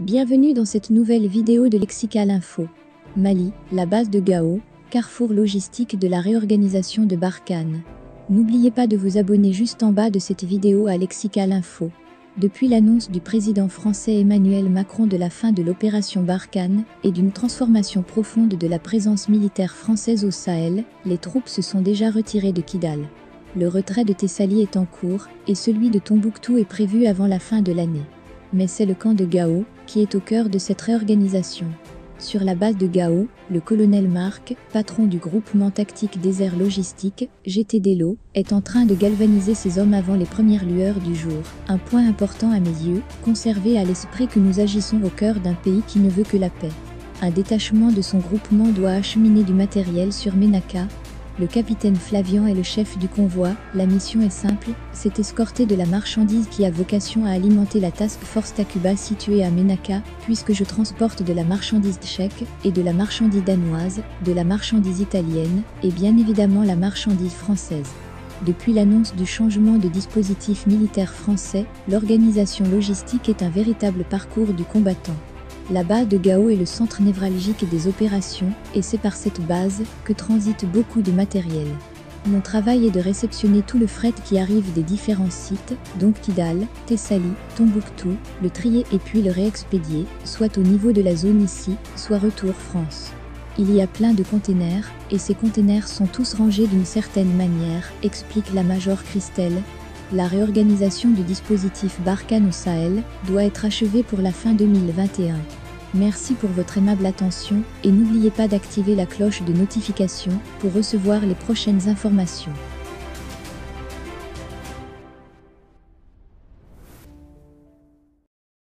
Bienvenue dans cette nouvelle vidéo de Lexical Info. Mali, la base de Gao, carrefour logistique de la réorganisation de Barkhane. N'oubliez pas de vous abonner juste en bas de cette vidéo à Lexical Info. Depuis l'annonce du président français Emmanuel Macron de la fin de l'opération Barkhane et d'une transformation profonde de la présence militaire française au Sahel, les troupes se sont déjà retirées de Kidal. Le retrait de Thessalie est en cours et celui de Tombouctou est prévu avant la fin de l'année. Mais c'est le camp de Gao qui est au cœur de cette réorganisation. Sur la base de Gao, le colonel Marc, patron du groupement tactique désert logistique, GTDLO, est en train de galvaniser ses hommes avant les premières lueurs du jour. Un point important à mes yeux, conserver à l'esprit que nous agissons au cœur d'un pays qui ne veut que la paix. Un détachement de son groupement doit acheminer du matériel sur Ménaka. Le capitaine Flavian est le chef du convoi. La mission est simple, c'est escorter de la marchandise qui a vocation à alimenter la Task Force Takuba située à Ménaka, puisque je transporte de la marchandise tchèque et de la marchandise danoise, de la marchandise italienne et bien évidemment la marchandise française. Depuis l'annonce du changement de dispositif militaire français, l'organisation logistique est un véritable parcours du combattant. La base de Gao est le centre névralgique des opérations, et c'est par cette base que transite beaucoup de matériel. Mon travail est de réceptionner tout le fret qui arrive des différents sites, donc Kidal, Thessalie, Tombouctou, le trier et puis le réexpédier, soit au niveau de la zone ici, soit retour France. Il y a plein de containers, et ces containers sont tous rangés d'une certaine manière, explique la Major Christelle. La réorganisation du dispositif Barkhane au Sahel doit être achevée pour la fin 2021. Merci pour votre aimable attention et n'oubliez pas d'activer la cloche de notification pour recevoir les prochaines informations.